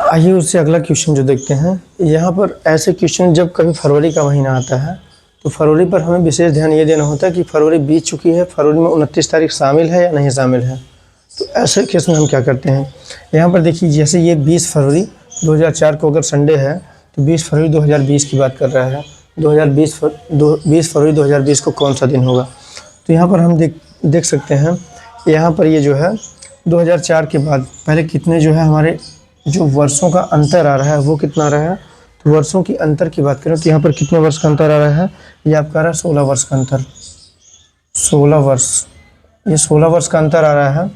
आइए उससे अगला क्वेश्चन जो देखते हैं। यहाँ पर ऐसे क्वेश्चन जब कभी फरवरी का महीना आता है तो फरवरी पर हमें विशेष ध्यान ये देना होता है कि फरवरी बीत चुकी है, फरवरी में 29 तारीख शामिल है या नहीं शामिल है। तो ऐसे केस में हम क्या करते हैं, यहाँ पर देखिए जैसे ये 20 फरवरी 2004 को अगर संडे है तो 20 फरवरी 2020 की बात कर रहा है। 2020 20 फरवरी 2020 को कौन सा दिन होगा। तो यहाँ पर हम देख सकते हैं, यहाँ पर ये जो है 2004 के बाद पहले कितने जो है हमारे जो वर्षों का अंतर आ रहा है वो कितना आ रहा है। तो वर्षों की अंतर की बात करें तो यहाँ पर कितने वर्ष का अंतर आ रहा है, ये आपका आ रहा है 16 वर्ष का अंतर, 16 वर्ष, ये 16 वर्ष का अंतर आ रहा है।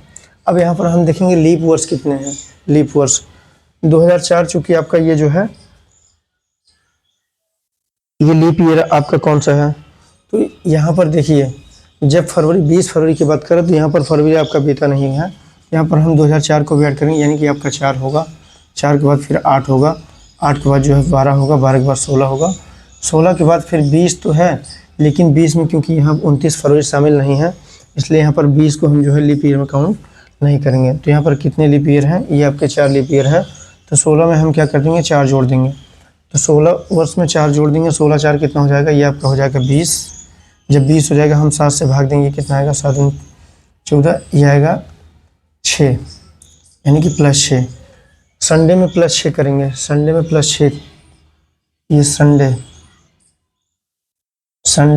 अब यहाँ पर हम देखेंगे लीप वर्ष कितने हैं। लीप वर्ष 2004 चूँकि आपका ये जो है ये लीप ईयर आपका कौन सा है। तो यहाँ पर देखिए जब फरवरी 20 फरवरी की बात करें तो यहाँ पर फरवरी आपका बीता नहीं है, यहाँ पर हम 2004 को भी ऐड करेंगे यानी कि आपका 4 होगा, 4 के बाद फिर 8 होगा, 8 के बाद जो है 12 होगा, 12 के बाद 16 होगा, 16 के बाद फिर 20 तो है लेकिन 20 में क्योंकि यहाँ 29 फरवरी शामिल नहीं है इसलिए यहाँ पर 20 को हम जो है लीप ईयर में काउंट नहीं करेंगे। तो यहाँ पर कितने लीप ईयर हैं, ये आपके 4 लीप ईयर है। तो 16 में हम क्या कर देंगे, 4 जोड़ देंगे। तो 16 वर्ष में 4 जोड़ देंगे, 16 4 कितना हो जाएगा, ये आपका हो जाएगा 20। जब 20 हो जाएगा हम 7 से भाग देंगे, कितना आएगा 7 14, ये आएगा 6 यानी कि +6। संडे में +6 करेंगे, संडे में +6, ये संडे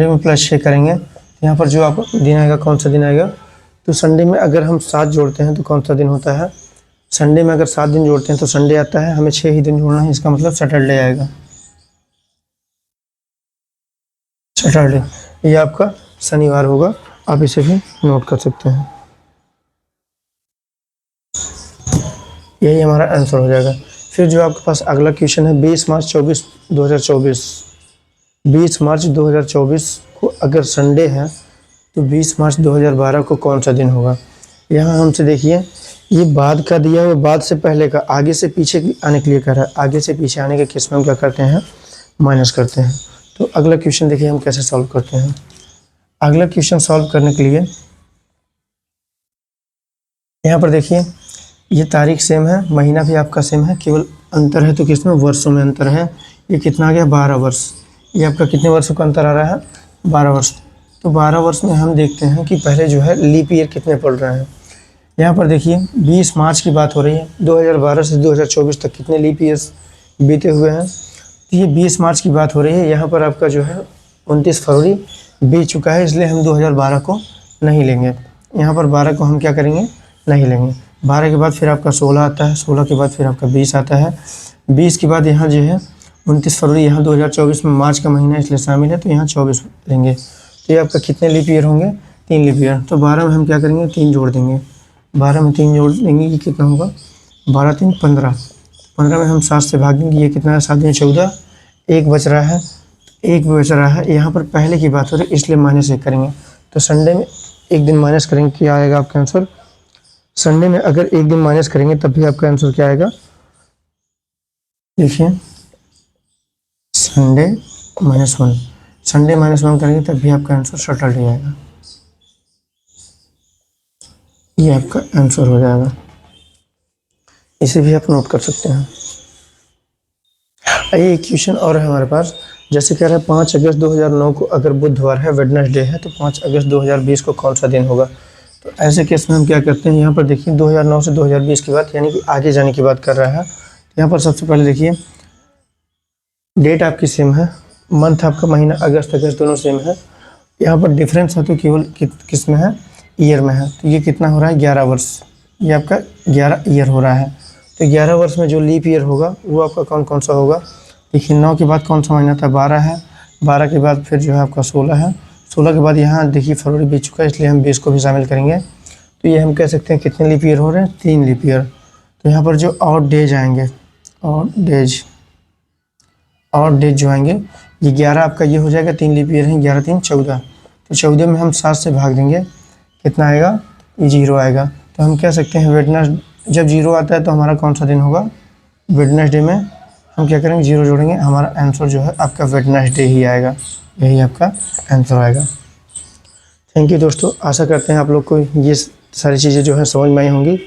में +6 करेंगे। यहाँ पर जो आपको दिन आएगा कौन सा दिन आएगा। तो संडे में अगर हम 7 जोड़ते हैं तो कौन सा दिन होता है। संडे में अगर 7 दिन जोड़ते हैं तो संडे आता है, हमें 6 ही दिन जोड़ना है, इसका मतलब सैटरडे आएगा। सैटरडे ये आपका शनिवार होगा, आप इसे भी नोट कर सकते हैं। यही हमारा आंसर हो जाएगा। फिर जो आपके पास अगला क्वेश्चन है 20 मार्च 2024। 20 मार्च 2024 को अगर संडे है तो 20 मार्च 2012 को कौन सा दिन होगा। यहाँ हमसे देखिए ये बाद का दिया हुआ, बाद से पहले का, आगे से पीछे आने के लिए कह रहा है। आगे से पीछे आने के केस में हम क्या करते हैं, माइनस करते हैं। तो अगला क्वेश्चन देखिए हम कैसे सॉल्व करते हैं। अगला क्वेश्चन सॉल्व करने के लिए यहाँ पर देखिए ये तारीख सेम है, महीना भी आपका सेम है, केवल अंतर है तो किसमें, वर्षों में अंतर है। ये कितना आ गया 12 वर्ष। ये आपका कितने वर्षों का अंतर आ रहा है, 12 वर्ष। तो 12 वर्ष में हम देखते हैं कि पहले जो है लीप ईयर कितने पड़ रहे हैं। यहाँ पर देखिए 20 मार्च की बात हो रही है, 2012 से 2024 तक कितने लीप ईयर्स बीते हुए हैं। तो ये 20 मार्च की बात हो रही है, यहाँ पर आपका जो है 29 फरवरी बीत चुका है, इसलिए हम 2012 को नहीं लेंगे। यहाँ पर 12 को हम क्या करेंगे, नहीं लेंगे। 12 के बाद फिर आपका 16 आता है, 16 के बाद फिर आपका 20 आता है, 20 के बाद यहाँ जो है 29 फरवरी, यहाँ 2024 में मार्च का महीना इसलिए शामिल है तो यहाँ 24 लेंगे। तो ये आपका कितने लीप ईयर होंगे, 3 लीप ईयर। तो 12 में हम क्या करेंगे, 3 जोड़ देंगे। 12 में 3 जोड़ देंगे, ये कितना होगा, 12 3 15। 15 में हम 7 से भाग देंगे, ये कितना है, 7 में 14, 1 बच रहा है, 1 बच रहा है। यहाँ पर पहले की बात हो रही है इसलिए -1 करेंगे। तो संडे में 1 दिन माइनस करेंगे, क्या आएगा आपका आंसर। संडे में अगर 1 दिन माइनस करेंगे तब भी आपका आंसर क्या आएगा, देखिए संडे -1, संडे -1 करेंगे तब भी आपका आंसर सैटरडे आएगा। ये आपका आंसर हो जाएगा, इसे भी आप नोट कर सकते हैं। ये एक क्वेश्चन और है हमारे पास, जैसे कह रहा है 5 अगस्त 2009 को अगर बुधवार है, वेडनेसडे है, तो 5 अगस्त 2020 को कौन सा दिन होगा। तो ऐसे केस में हम क्या करते हैं, यहाँ पर देखिए 2009 से 2020 की बात यानी कि आगे जाने की बात कर रहा है। तो यहाँ पर सबसे पहले देखिए डेट आपकी सेम है, मंथ आपका महीना अगस्त दोनों सेम है। यहाँ पर डिफरेंस है तो केवल किस में है, ईयर में है। तो ये कितना हो रहा है, 11 वर्ष, ये आपका 11 ईयर हो रहा है। तो 11 वर्ष में जो लीप ईयर होगा वो आपका कौन सा होगा। देखिए 9 के बाद कौन सा महीना था, 12 है, 12 के बाद फिर जो है आपका 16 है, 16 के बाद यहाँ देखिए फरवरी बीत चुका है इसलिए हम 20 को भी शामिल करेंगे। तो ये हम कह सकते हैं कितने लीप ईयर हो रहे हैं, 3 लीप ईयर। तो यहाँ पर जो और डेज आएंगे, और डेज जो आएंगे, ये 11 आपका ये हो जाएगा, 3 लीप ईयर है, 11 3 14। तो 14 में हम 7 से भाग देंगे, कितना आएगा, ये 0 आएगा। तो हम कह सकते हैं वेडनेसडे, जब 0 आता है तो हमारा कौन सा दिन होगा, वेडनेसडे में हम क्या करेंगे, 0 जोड़ेंगे, हमारा आंसर जो है आपका वेडनेसडे ही आएगा, यही आपका आंसर आएगा। थैंक यू दोस्तों, आशा करते हैं आप लोग को ये सारी चीज़ें जो है समझ में आई होंगी।